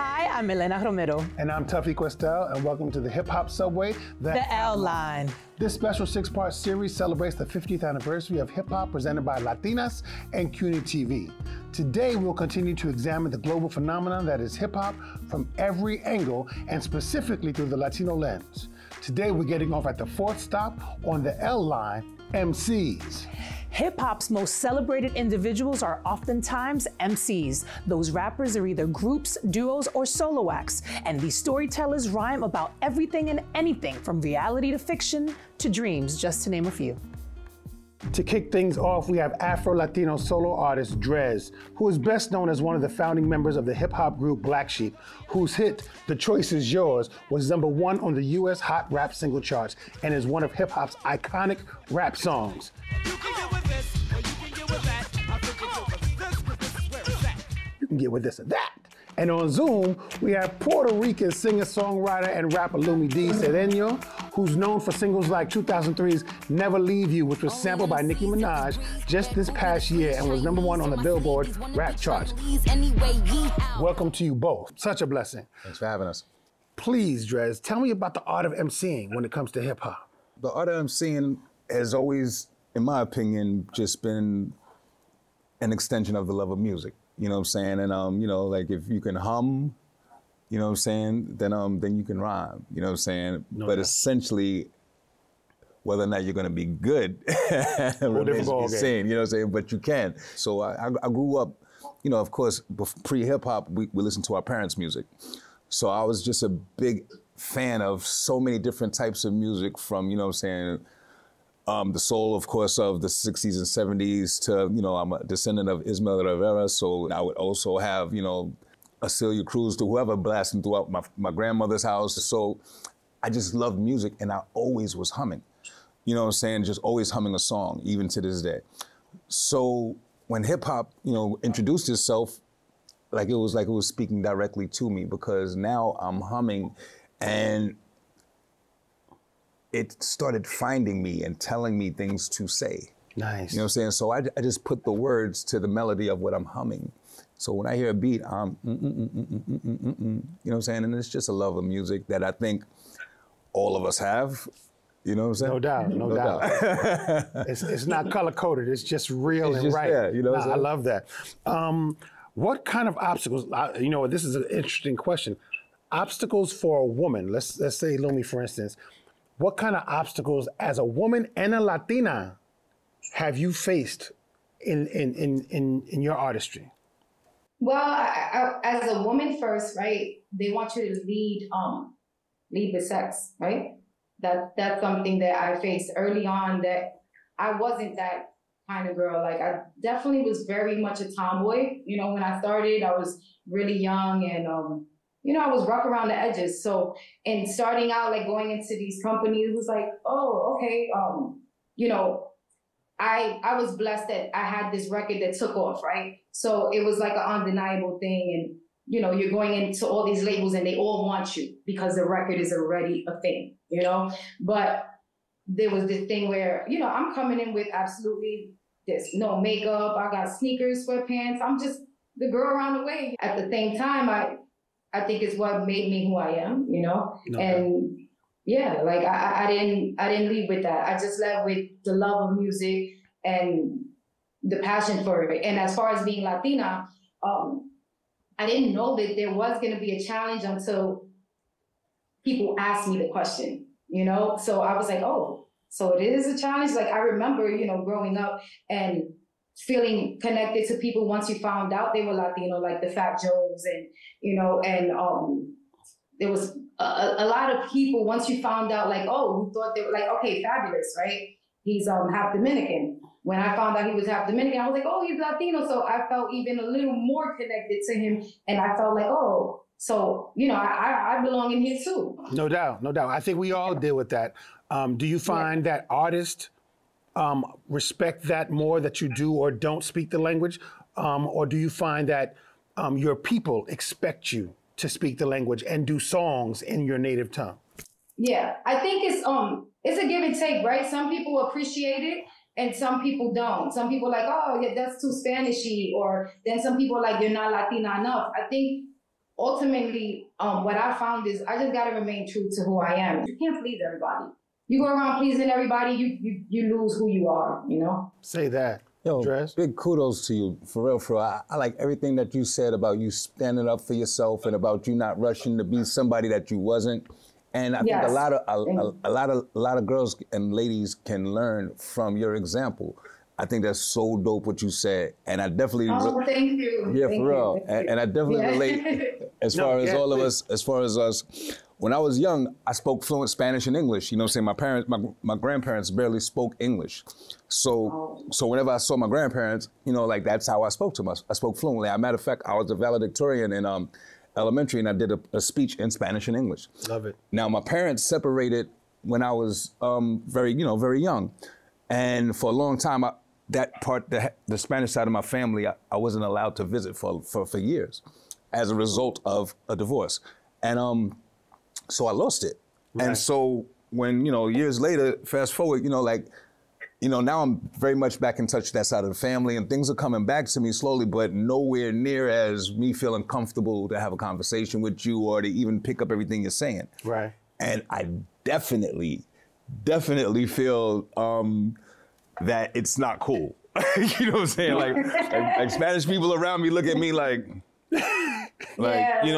Hi, I'm Elena Romero. And I'm Tuffy Questel, and welcome to the Hip Hop Subway, The L Line. This special 6-part series celebrates the 50th anniversary of hip hop presented by Latinas and CUNY TV. Today, we'll continue to examine the global phenomenon that is hip hop from every angle and specifically through the Latino lens. Today, we're getting off at the fourth stop on the L Line, MCs. Hip-hop's most celebrated individuals are oftentimes MCs. Those rappers are either groups, duos, or solo acts, and these storytellers rhyme about everything and anything from reality to fiction to dreams, just to name a few. To kick things off, we have Afro-Latino solo artist Drez, who is best known as one of the founding members of the hip-hop group Black Sheep, whose hit, The Choice Is Yours, was #1 on the US Hot Rap single charts and is one of hip-hop's iconic rap songs. You can get with this or that. And on Zoom, we have Puerto Rican singer-songwriter and rapper Lumi D. Cedeño, who's known for singles like 2003's Never Leave You, which was sampled by Nicki Minaj just this past year and was #1 on the Billboard rap charts. Welcome to you both. Such a blessing. Thanks for having us. Please, Drez, tell me about the art of MCing when it comes to hip hop. The art of MCing has always, in my opinion, just been an extension of the love of music. You know what I'm saying? And, you know, like if you can hum, you know what I'm saying, then you can rhyme, you know what I'm saying? No but doubt. Essentially, whether or not you're gonna be good remains to be seen, you know what I'm saying? But you can. So I grew up, you know, of course, pre-hip hop, we listened to our parents' music. So I was just a big fan of so many different types of music from, you know what I'm saying, the soul, of course, of the 60s and 70s to, you know, I'm a descendant of Ismael Rivera, so I would also have, you know, a Celia Cruz to whoever blasting throughout my grandmother's house. So I just loved music and I always was humming. You know what I'm saying? Just always humming a song, even to this day. So when hip hop, you know, introduced itself, it was speaking directly to me because now I'm humming and it started finding me and telling me things to say. Nice. You know what I'm saying? So I just put the words to the melody of what I'm humming. So when I hear a beat, I'm you know what I'm saying? And it's just a love of music that I think all of us have. You know what I'm saying? No doubt, no doubt. It's not color-coded, it's just real and right. There, you know what I'm saying? I love that. What kind of obstacles, you know, this is an interesting question. Obstacles for a woman, let's say Lumi, for instance. What kind of obstacles as a woman and a Latina have you faced in your artistry? Well, as a woman first, right? They want you to lead with sex, right? That's something that I faced early on. That I wasn't that kind of girl. Like I definitely was very much a tomboy. You know, when I started, I was really young and you know, I was rough around the edges. So, and starting out, like going into these companies, it was like, oh, okay. You know, I was blessed that I had this record that took off, right? So it was like an undeniable thing. And, you know, you're going into all these labels and they all want you because the record is already a thing, you know? But there was this thing where, you know, I'm coming in with absolutely this, no makeup. I got sneakers, sweatpants. I'm just the girl around the way. At the same time, I think it's what made me who I am, you know? No. And yeah, like I didn't lead with that. I just led with the love of music and the passion for it. And as far as being Latina, I didn't know that there was gonna be a challenge until people asked me the question, you know? So I was like, oh, so it is a challenge? Like I remember, you know, growing up and feeling connected to people once you found out they were Latino, like the Fat Joes and, you know, and there was a lot of people once you found out like, oh, you thought they were like, okay, Fabulous, right? He's half Dominican. When I found out he was half Dominican, I was like, oh, he's Latino. So I felt even a little more connected to him. And I felt like, oh, so, you know, I belong in here too. No doubt, no doubt. I think we all deal with that. Do you find that artists respect that more, that you do or don't speak the language? Or do you find that your people expect you to speak the language and do songs in your native tongue? Yeah, I think it's a give and take, right? Some people appreciate it and some people don't. Some people are like, oh, yeah, that's too Spanishy, or then some people are like, you're not Latina enough. I think ultimately, what I found is I just gotta remain true to who I am. You can't please everybody. You go around pleasing everybody, you lose who you are, you know? Say that. Yo, Dress. big kudos to you, for real, for real. I like everything that you said about you standing up for yourself and about you not rushing to be somebody that you wasn't. And I think a lot of girls and ladies can learn from your example. I think that's so dope what you said, and I definitely. Oh, thank you. Yeah, thank for real, you. and I definitely relate. As far as all of us, as far as us, when I was young, I spoke fluent Spanish and English. You know what I'm saying? My grandparents barely spoke English, so whenever I saw my grandparents, you know, like that's how I spoke to them. I spoke fluently. As a matter of fact, I was a valedictorian in elementary, and I did a speech in Spanish and English. Love it. Now my parents separated when I was very young, and for a long time, that part, the Spanish side of my family, I wasn't allowed to visit for years, as a result of a divorce, and so I lost it. Right. And so when years later, fast forward, now I'm very much back in touch with that side of the family, and things are coming back to me slowly, but nowhere near as me feeling comfortable to have a conversation with you or to even pick up everything you're saying. Right. And I definitely feel that it's not cool. You know what I'm saying? Like Spanish people around me look at me like right. You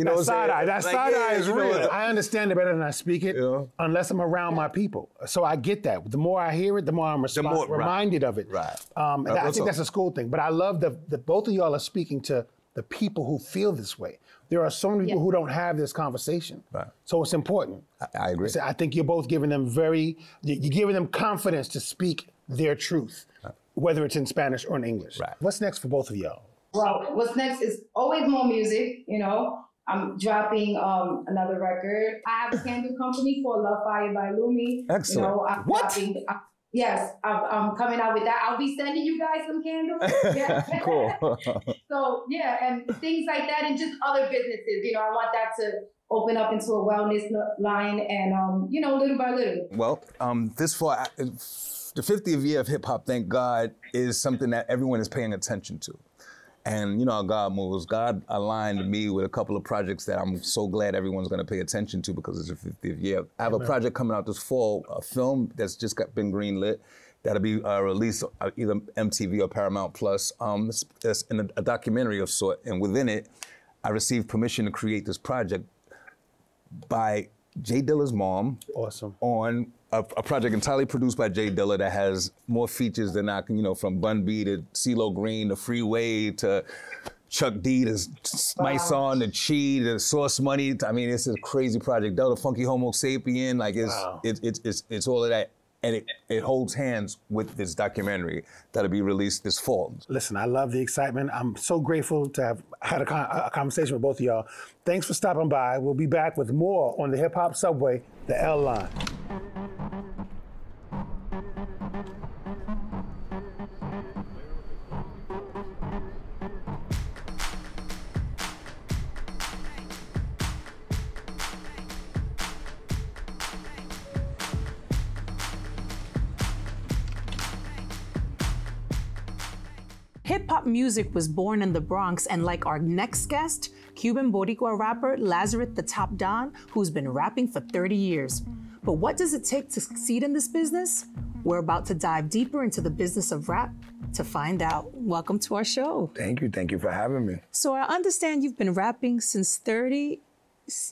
know, that side eye. That side eye is real. I understand it better than I speak it, unless I'm around my people. So I get that. The more I hear it, the more I'm reminded of it. Right. I think that's a school thing. But I love that both of y'all are speaking to the people who feel this way. There are so many people who don't have this conversation. Right. So it's important. I agree. I think you're both giving them you're giving them confidence to speak their truth, whether it's in Spanish or in English. Right. What's next for both of y'all? Well, what's next is always more music, I'm dropping another record. I have a candle company called Love Fire by Lumi. Excellent. I'm coming out with that. I'll be sending you guys some candles. Yeah. Cool. So, and things like that, and just other businesses. I want that to open up into a wellness line and, little by little. Well, this fall, the 50th year of hip hop, thank God, is something that everyone is paying attention to. And you know how God moves. God aligned me with a couple of projects that I'm so glad everyone's going to pay attention to because it's the 50th year. I have a project coming out this fall, a film that's just been greenlit. That'll be released either MTV or Paramount Plus. It's in a documentary of sort, and within it, I received permission to create this project by Jay Dilla's mom. Awesome. On a project entirely produced by Jay Dilla that has more features than I can, from Bun B to CeeLo Green to Freeway to Chuck D to My Son to Chi to Source Money. I mean, it's a crazy project. Delta Funky Homo Sapien, like it's all of that. And it holds hands with this documentary that'll be released this fall. Listen, I love the excitement. I'm so grateful to have had a conversation with both of y'all. Thanks for stopping by. We'll be back with more on the Hip Hop Subway, the L Line. Hip-hop music was born in the Bronx, and like our next guest, Cuban Boricua rapper Lazarus the Top Don, who's been rapping for 30 years. But what does it take to succeed in this business? We're about to dive deeper into the business of rap to find out. Welcome to our show. Thank you for having me. So I understand you've been rapping since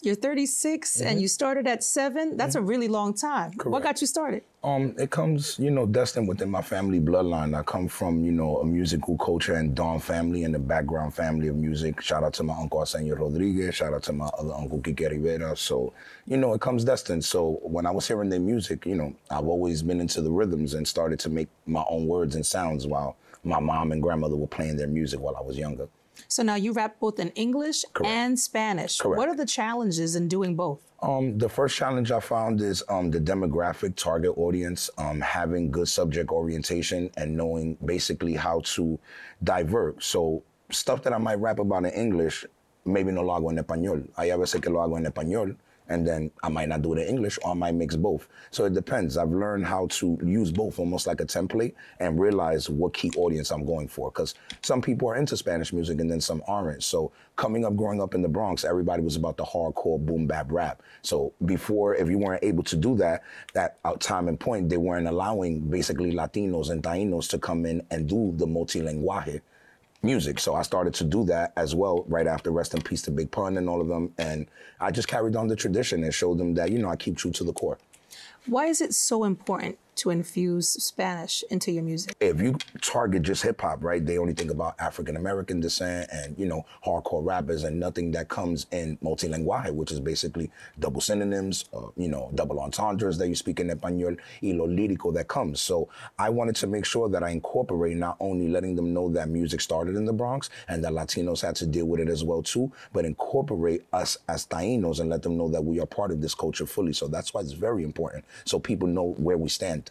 you're 36 and you started at 7. That's a really long time. Correct. What got you started? It comes, destined within my family bloodline. I come from, a musical culture and Don family and the background family of music. Shout out to my uncle Arsenio Rodriguez. Shout out to my other uncle Kike Rivera. So, it comes destined. So when I was hearing their music, I've always been into the rhythms and started to make my own words and sounds while my mom and grandmother were playing their music while I was younger. So now you rap both in English and Spanish. Correct. What are the challenges in doing both? The first challenge I found is the demographic target audience, having good subject orientation and knowing basically how to divert. So stuff that I might rap about in English, maybe no lo hago en español. Hay a veces que lo hago en español and then I might not do it in English, or I might mix both. So it depends. I've learned how to use both almost like a template and realize what key audience I'm going for. Because some people are into Spanish music and then some aren't. So growing up in the Bronx, everybody was about the hardcore boom bap rap. So before, if you weren't able to do that time and point, they weren't allowing basically Latinos and Tainos to come in and do the multilinguaje music. So I started to do that as well right after Rest in Peace to Big Pun and all of them. And I just carried on the tradition and showed them that, I keep true to the core. Why is it so important to infuse Spanish into your music? If you target just hip hop, right, they only think about African-American descent and, hardcore rappers and nothing that comes in multilinguaje, which is basically double synonyms, double entendres that you speak in Español, y lo lírico that comes. So I wanted to make sure that I incorporate not only letting them know that music started in the Bronx and that Latinos had to deal with it as well too, but incorporate us as Tainos and let them know that we are part of this culture fully. So that's why it's very important, so people know where we stand.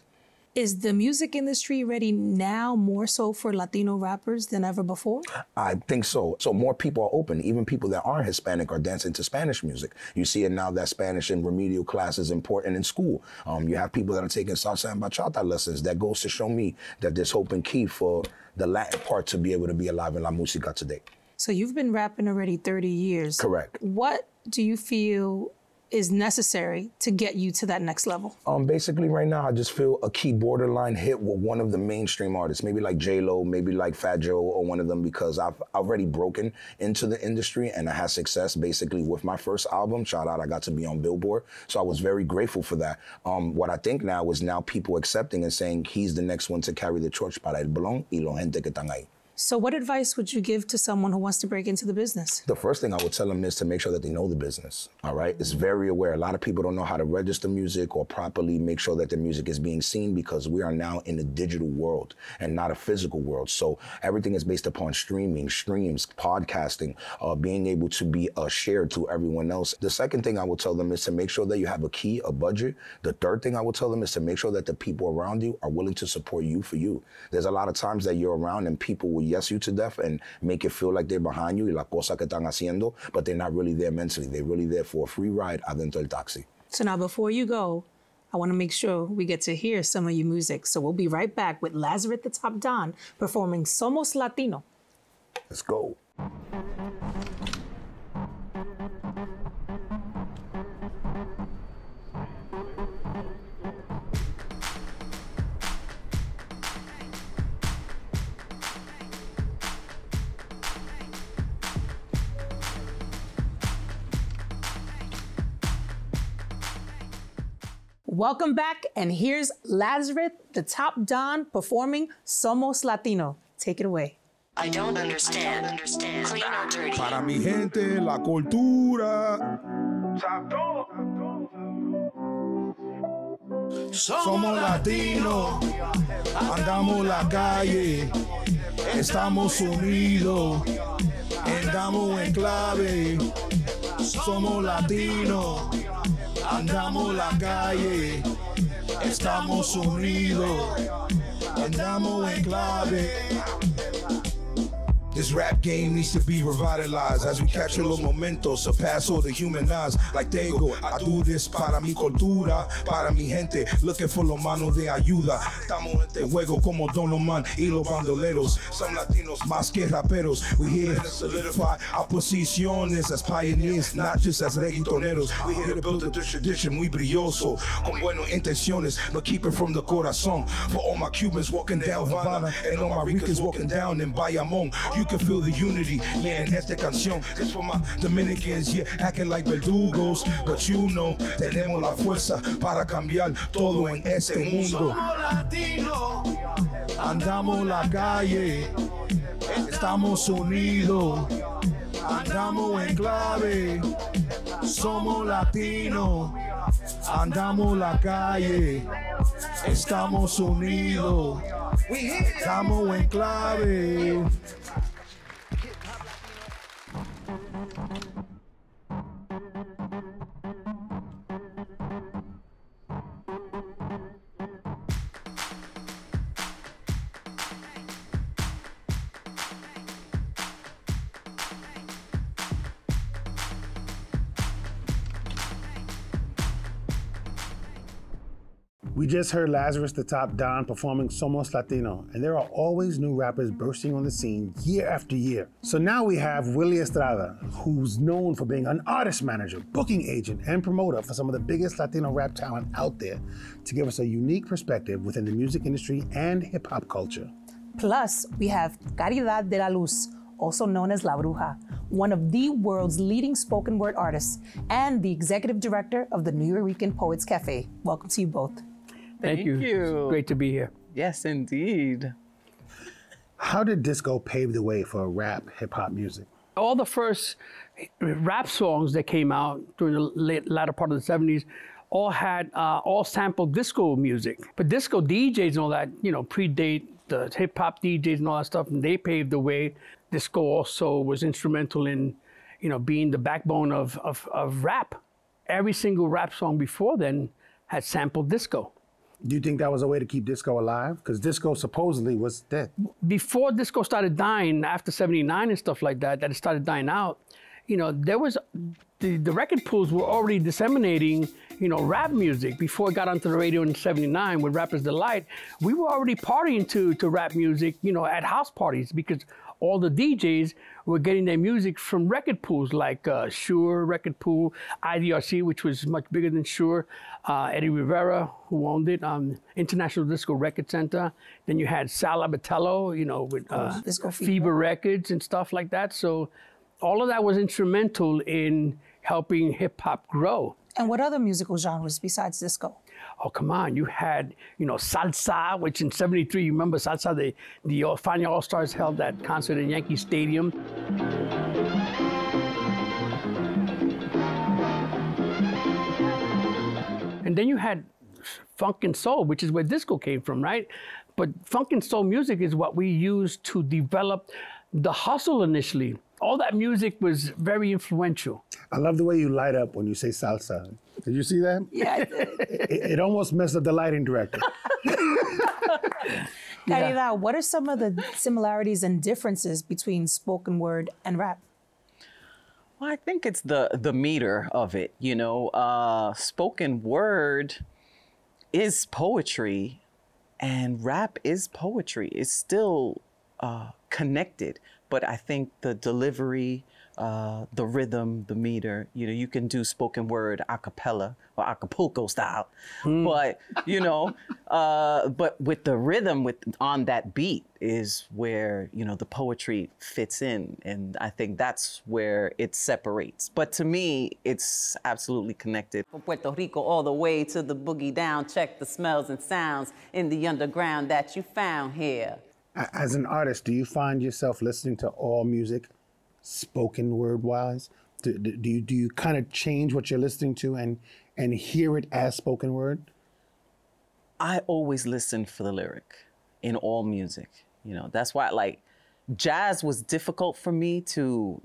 Is the music industry ready now more so for Latino rappers than ever before? I think so. So more people are open. Even people that aren't Hispanic are dancing to Spanish music. You see it now that Spanish in remedial class is important in school. You have people that are taking salsa and bachata lessons. That goes to show me that there's hope and key for the Latin part to be able to be alive in La Música today. So you've been rapping already 30 years. Correct. What do you feel is necessary to get you to that next level? Basically right now, I just feel a key borderline hit with one of the mainstream artists, maybe like J-Lo, maybe like Fat Joe or one of them, because I've already broken into the industry and I had success basically with my first album. Shout out, I got to be on Billboard. So I was very grateful for that. What I think now is people accepting and saying he's the next one to carry the torch para el Bronx y la gente que están ahí. So what advice would you give to someone who wants to break into the business? The first thing I would tell them is to make sure that they know the business, all right? It's very aware. A lot of people don't know how to register music or properly make sure that their music is being seen, because we are now in a digital world and not a physical world. So everything is based upon streaming, streams, podcasting, being able to be shared to everyone else. The second thing I will tell them is to make sure that you have a key, a budget. The third thing I will tell them is to make sure that the people around you are willing to support you for you. There's a lot of times that you're around and people will yes you to death and make it feel like they're behind you y la cosa que están haciendo, but they're not really there mentally. They're really there for a free ride adentro del taxi. So now before you go, I want to make sure we get to hear some of your music. So we'll be right back with Lazarus the Top Don performing Somos Latino. Let's go. Welcome back, and here's Lazarus the Top Don performing Somos Latino. Take it away. I don't understand. Clean or dirty. Para mi gente, la cultura. Somos latinos, andamos la calle, estamos unidos, andamos en clave. Somos latinos, andamos la calle, estamos unidos, andamos en clave. This rap game needs to be revitalized as we capture los momentos, surpass all the human eyes. Like Tego, I do this para mi cultura, para mi gente, looking for los manos de ayuda. Estamos en este juego como Don Omar y los bandoleros. Some Latinos más que raperos. We here to solidify our posiciones as pioneers, not just as reggaetoneros. We here to build a tradition muy brilloso, con buenas intenciones, but keep it from the corazón. For all my Cubans walking down Havana and all my Ricans walking down in Bayamón. You can feel the unity, yeah, in esta canción. This for my Dominicans, yeah, acting like verdugos. But you know, tenemos la fuerza para cambiar todo en este mundo. Somos latinos, andamos la calle, estamos unidos, andamos en clave. Somos latinos, andamos la calle, estamos unidos, estamos en clave. We just heard Lazarus the Top Don performing Somos Latino, and there are always new rappers bursting on the scene year after year. So now we have Willie Estrada, who's known for being an artist manager, booking agent, and promoter for some of the biggest Latino rap talent out there, to give us a unique perspective within the music industry and hip-hop culture. Plus, we have Caridad de la Luz, also known as La Bruja, one of the world's leading spoken word artists and the executive director of the Nuyorican Poets Cafe. Welcome to you both. Thank you. It's great to be here. Yes, indeed. How did disco pave the way for rap hip-hop music? All the first rap songs that came out during the latter part of the 70s all sampled disco music. But disco DJs and all that, predate the hip-hop DJs and all that stuff, and they paved the way. Disco also was instrumental in, being the backbone of rap. Every single rap song before then had sampled disco. Do you think that was a way to keep disco alive? Because disco supposedly was dead. Before disco started dying, after 79 and stuff like that, it started dying out, there was, the record pools were already disseminating, rap music. Before it got onto the radio in 79 with Rapper's Delight, we were already partying to rap music, at house parties, because all the DJs were getting their music from record pools like Shure Record Pool, IDRC, which was much bigger than Shure, Eddie Rivera, who owned it, International Disco Record Center. Then you had Sal Abatello, with Disco Fever Records and stuff like that. So all of that was instrumental in helping hip hop grow. And what other musical genres besides disco? Oh, come on. You had, salsa, which in 73, you remember salsa, the Fania All-Stars held that concert in Yankee Stadium. And then you had funk and soul, which is where disco came from, right? But funk and soul music is what we used to develop the hustle initially. All that music was very influential. I love the way you light up when you say salsa. Did you see that? Yeah. It almost messed up the lighting director. Caridad, what are some of the similarities and differences between spoken word and rap? Well, I think it's the meter of it, spoken word is poetry and rap is poetry. It's still connected, but I think the delivery, the rhythm, the meter, you can do spoken word a cappella or Acapulco style, but, but with the rhythm on that beat is where, the poetry fits in. And I think that's where it separates. But to me, it's absolutely connected. From Puerto Rico all the way to the boogie down, check the smells and sounds in the underground that you found here. As an artist, do you find yourself listening to all music, spoken word wise? Do you kind of change what you're listening to and hear it as spoken word? I always listen for the lyric in all music. That's why jazz was difficult for me to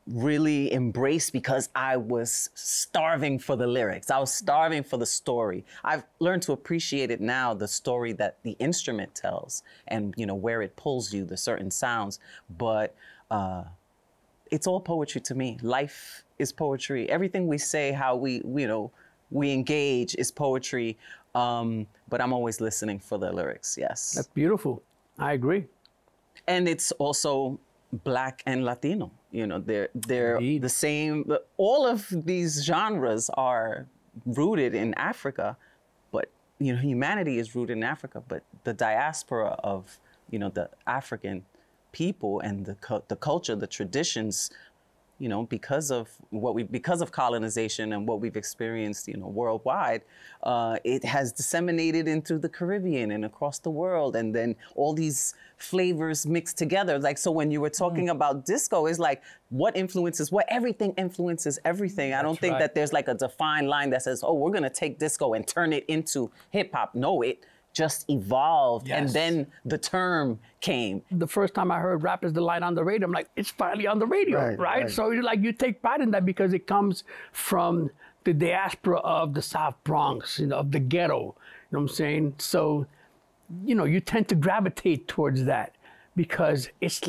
really embrace, because I was starving for the lyrics. I was starving for the story. I've learned to appreciate it now, the story that the instrument tells and, where it pulls you, the certain sounds. But it's all poetry to me. Life is poetry. Everything we say, how we engage is poetry. But I'm always listening for the lyrics, yes. That's beautiful. I agree. And it's also Black and Latino. They're the same. All of these genres are rooted in Africa, but humanity is rooted in Africa. But the diaspora of the African people and the culture, the traditions, because of colonization and what we've experienced, worldwide, it has disseminated into the Caribbean and across the world, and then all these flavors mixed together. So when you were talking about disco, it's what influences what? Everything influences everything. I don't think that there's a defined line that says, oh, we're gonna take disco and turn it into hip hop. No, it just evolved, and then the term came. The first time I heard Rapper's Delight on the radio, I'm like, it's finally on the radio, right? So you take pride in that because it comes from the diaspora of the South Bronx, of the ghetto, you know what I'm saying? So, you tend to gravitate towards that because it's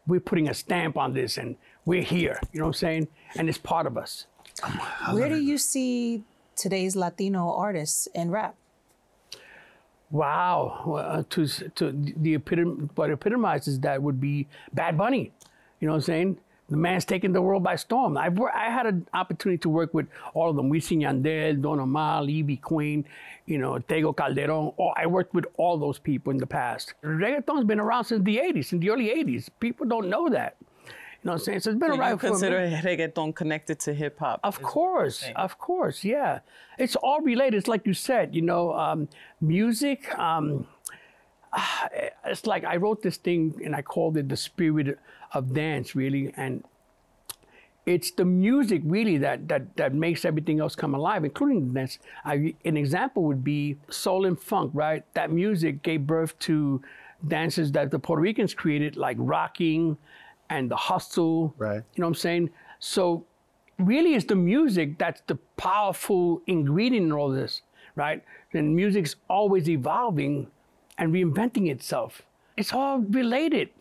we're putting a stamp on this and we're here, you know what I'm saying? And it's part of us. Where do you see today's Latino artists in rap? Wow. What epitomizes that would be Bad Bunny. You know what I'm saying? The man's taking the world by storm. I had an opportunity to work with all of them. Wisin Yandel, Don Omar, Ivy Queen, you know, Tego Calderon. I worked with all those people in the past. Reggaeton's been around since the 80s, since the early 80s. People don't know that. You know what I'm saying? So it's been around for a minute. You consider reggaeton connected to hip hop? Of course, yeah. It's all related. It's like you said, you know, music. It's like I wrote this thing and I called it the spirit of dance, really, and it's the music really that makes everything else come alive, including the dance. An example would be soul and funk, right? That music gave birth to dances that the Puerto Ricans created, like rocking and the hustle. Right. You know what I'm saying? So really it's the music that's the powerful ingredient in all this, right? And music's always evolving and reinventing itself. It's all related.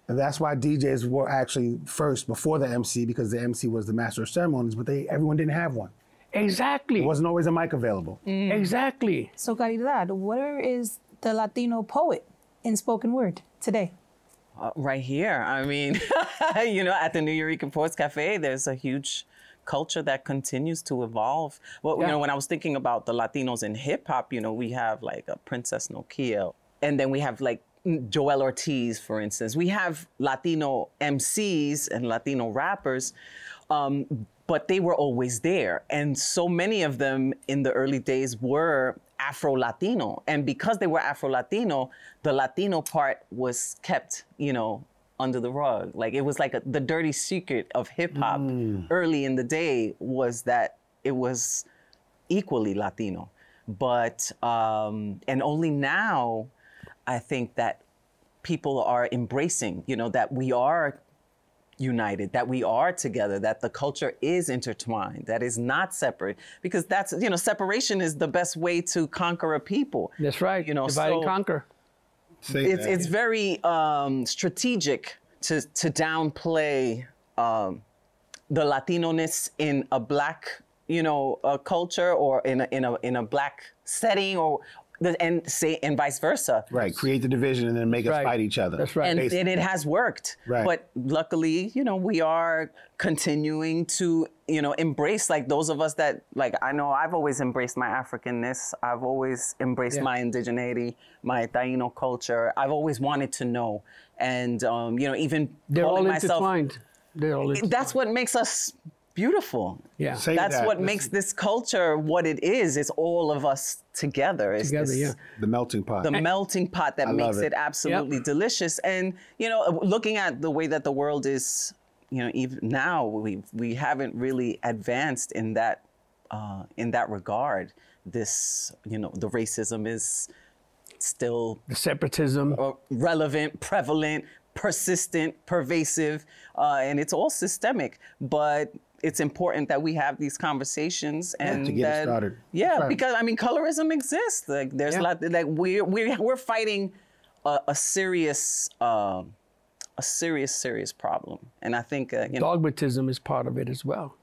And that's why DJs were actually first before the MC, because the MC was the master of ceremonies, but everyone didn't have one. Exactly. There wasn't always a mic available. Exactly. So Caridad, where is the Latino poet in spoken word today? Right here. I mean, you know, at the New Eureka Poets Cafe, there's a huge culture that continues to evolve. Well, you know, when I was thinking about the Latinos in hip hop, you know, we have like a Princess Nokia, and then we have like Joel Ortiz, for instance. We have Latino MCs and Latino rappers, but they were always there. And so many of them in the early days were Afro-Latino. And because they were Afro-Latino, the Latino part was kept, you know, under the rug. Like it was like the dirty secret of hip hop early in the day was that it was equally Latino. But, and only now, I think that people are embracing, you know, that we are united, that we are together, that the culture is intertwined, that is not separate, because that's, you know, separation is the best way to conquer a people. That's right, you know, divide and conquer. It's very strategic to downplay the Latino-ness in a Black, you know, culture or in a Black setting, or and vice versa. Right, create the division and then make us fight each other. That's right. And it has worked. Right. But luckily, you know, we are continuing to, you know, embrace, like those of us that, like, I know I've always embraced my Africanness. I've always embraced my indigeneity, my Taino culture. I've always wanted to know. And, you know, even they're all myself, intertwined. They're all intertwined. That's what makes us beautiful. Yeah. That's what makes this culture what it is. It's all of us together. It's the melting pot. The melting pot that makes it absolutely delicious. And, you know, looking at the way that the world is, you know, even now, we haven't really advanced in that regard. This, you know, the racism is still... The separatism. Relevant, prevalent, persistent, pervasive, and it's all systemic. But it's important that we have these conversations and to get it started. Yeah, right. Because I mean, colorism exists. Like there's a lot. Like we're fighting a serious problem, and I think you know, dogmatism is part of it as well.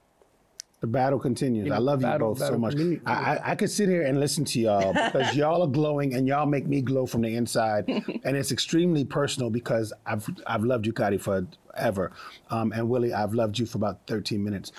The battle continues. I love you both so much. I could sit here and listen to y'all because y'all are glowing and y'all make me glow from the inside. And it's extremely personal because I've loved you, Cari, forever. And Willie, I've loved you for about 13 minutes.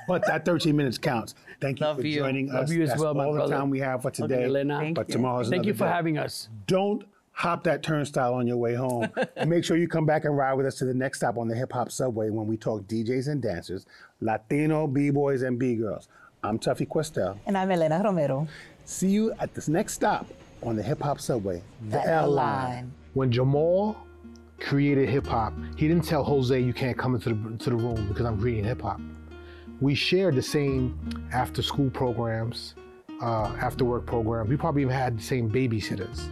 But that 13 minutes counts. Thank you for joining us. Love you as well, my brother. brother. All the time we have for today. But tomorrow's Thank you for day. having us. Don't hop that turnstile on your way home. And make sure you come back and ride with us to the next stop on the Hip Hop Subway when we talk DJs and dancers, Latino B-boys and B-girls. I'm Tuffy Questel. And I'm Elena Romero. See you at this next stop on the Hip Hop Subway, the L Line. When Jamal created hip hop, he didn't tell Jose, you can't come into the room because I'm creating hip hop. We shared the same after school programs, after work programs. We probably even had the same babysitters.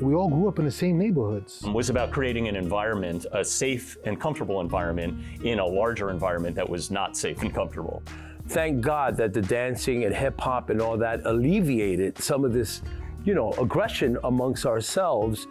We all grew up in the same neighborhoods. It was about creating an environment, a safe and comfortable environment in a larger environment that was not safe and comfortable. Thank God that the dancing and hip hop and all that alleviated some of this, you know, aggression amongst ourselves.